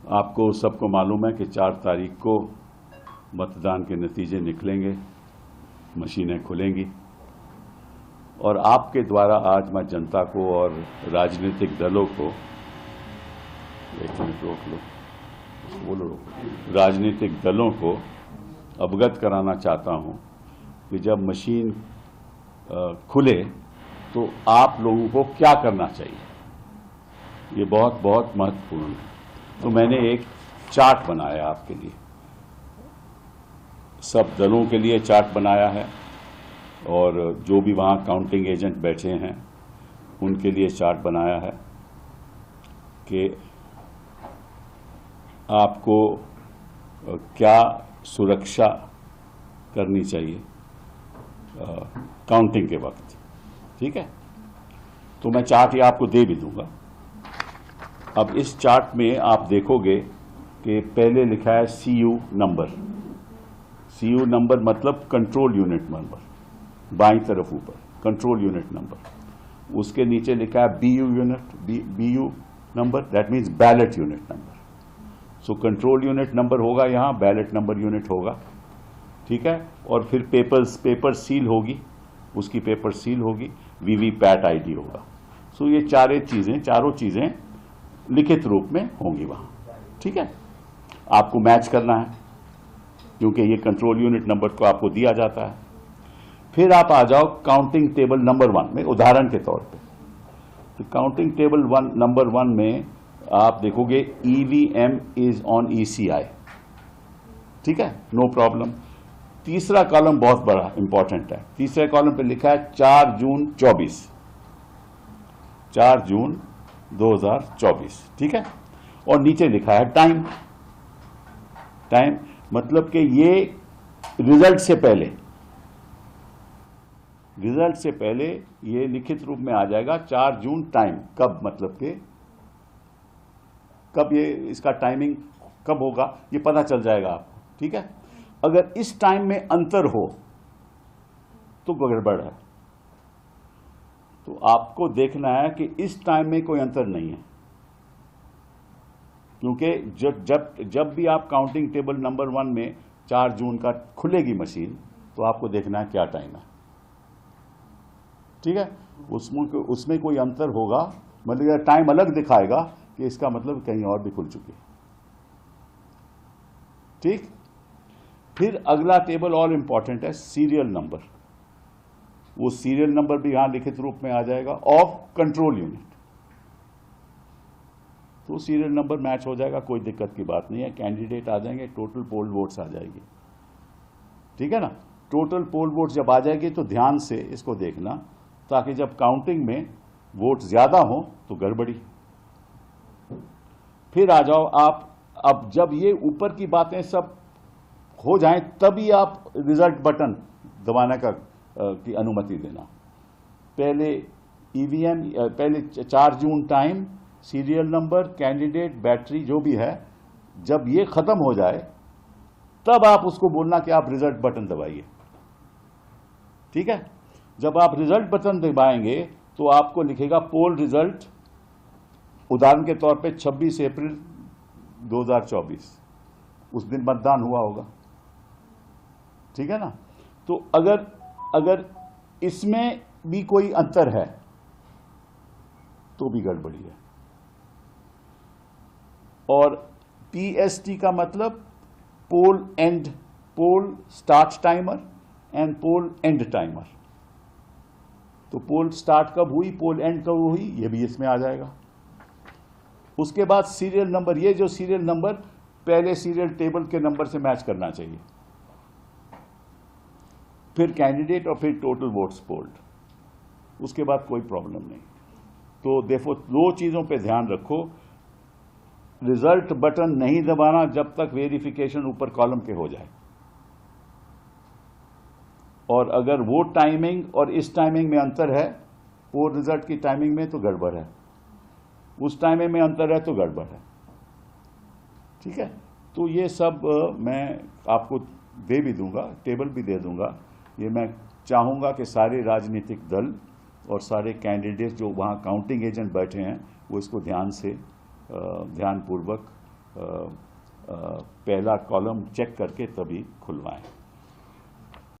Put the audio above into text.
आपको सबको मालूम है कि 4 तारीख को मतदान के नतीजे निकलेंगे, मशीनें खुलेंगी और आपके द्वारा आज मैं जनता को और राजनीतिक दलों को, एक मिनट रोक लो, बोलो रोक, राजनीतिक दलों को अवगत कराना चाहता हूं कि जब मशीन खुले तो आप लोगों को क्या करना चाहिए, ये बहुत बहुत महत्वपूर्ण है। तो मैंने एक चार्ट बनाया आपके लिए, सब दलों के लिए चार्ट बनाया है और जो भी वहाँ काउंटिंग एजेंट बैठे हैं उनके लिए चार्ट बनाया है कि आपको क्या सुरक्षा करनी चाहिए काउंटिंग के वक्त। ठीक है, तो मैं चार्ट ये आपको दे भी दूंगा। अब इस चार्ट में आप देखोगे कि पहले लिखा है CU नंबर। CU नंबर मतलब कंट्रोल यूनिट नंबर, बाईं तरफ ऊपर कंट्रोल यूनिट नंबर। उसके नीचे लिखा है BU number, that means ballot unit number. So control unit number होगा यहाँ, बैलेट नंबर यूनिट होगा। ठीक है, और फिर पेपर सील होगी, उसकी पेपर सील होगी, VVPAT ID होगा। सो ये चारों चीजें लिखित रूप में होंगी वहां। ठीक है, आपको मैच करना है क्योंकि ये कंट्रोल यूनिट नंबर को आपको दिया जाता है। फिर आप आ जाओ काउंटिंग टेबल नंबर 1 में, उदाहरण के तौर पे। तो काउंटिंग टेबल नंबर 1 में आप देखोगे EVM इज ऑन ECI। ठीक है, नो प्रॉब्लम। तीसरा कॉलम बहुत बड़ा इंपॉर्टेंट है। तीसरे कॉलम पे लिखा है 4 जून 24, 4 जून 2024। ठीक है, और नीचे लिखा है टाइम मतलब कि ये रिजल्ट से पहले ये लिखित रूप में आ जाएगा 4 जून टाइम। कब मतलब कि कब ये इसका टाइमिंग कब होगा ये पता चल जाएगा आपको। ठीक है, अगर इस टाइम में अंतर हो तो गड़बड़ है। तो आपको देखना है कि इस टाइम में कोई अंतर नहीं है, क्योंकि जब भी आप काउंटिंग टेबल नंबर 1 में 4 जून का खुलेगी मशीन तो आपको देखना है क्या टाइम है। ठीक है, उसमें कोई अंतर होगा, मतलब टाइम अलग दिखाएगा कि इसका मतलब कहीं और भी खुल चुकी है। ठीक, फिर अगला टेबल और इंपॉर्टेंट है सीरियल नंबर। वो सीरियल नंबर भी यहां लिखित रूप में आ जाएगा ऑफ कंट्रोल यूनिट। तो सीरियल नंबर मैच हो जाएगा, कोई दिक्कत की बात नहीं है। कैंडिडेट आ जाएंगे, टोटल पोल वोट्स आ जाएगी। ठीक है ना, टोटल पोल वोट्स जब आ जाएगी तो ध्यान से इसको देखना, ताकि जब काउंटिंग में वोट ज्यादा हो तो गड़बड़ी। फिर आ जाओ आप, अब जब ये ऊपर की बातें सब हो जाएं तभी आप रिजल्ट बटन दबाने की अनुमति देना। पहले EVM, पहले 4 जून time, serial number, candidate, battery जो भी है, जब ये खत्म हो जाए तब आप उसको बोलना कि आप रिजल्ट बटन दबाइए। ठीक है, जब आप रिजल्ट बटन दबाएंगे तो आपको लिखेगा पोल रिजल्ट, उदाहरण के तौर पे 26 अप्रैल 2024, उस दिन मतदान हुआ होगा। ठीक है ना, तो अगर इसमें भी कोई अंतर है तो भी गड़बड़ी है। और PST का मतलब poll start timer and poll end timer. तो पोल स्टार्ट कब हुई, पोल एंड कब हुई, ये भी इसमें आ जाएगा। उसके बाद सीरियल नंबर, ये जो सीरियल नंबर पहले सीरियल टेबल के नंबर से मैच करना चाहिए। फिर कैंडिडेट और फिर टोटल वोट्स पोल्ड, उसके बाद कोई प्रॉब्लम नहीं। तो देखो, 2 चीजों पे ध्यान रखो, रिजल्ट बटन नहीं दबाना जब तक वेरिफिकेशन ऊपर कॉलम के हो जाए, और अगर वो टाइमिंग और इस टाइमिंग में अंतर है, वो रिजल्ट की टाइमिंग में, तो गड़बड़ है। उस टाइमिंग में अंतर है तो गड़बड़ है। ठीक है, तो ये सब मैं आपको दे भी दूंगा, टेबल भी दे दूंगा। ये मैं चाहूँगा कि सारे राजनीतिक दल और सारे कैंडिडेट जो वहाँ काउंटिंग एजेंट बैठे हैं वो इसको ध्यानपूर्वक पहला कॉलम चेक करके तभी खुलवाएं।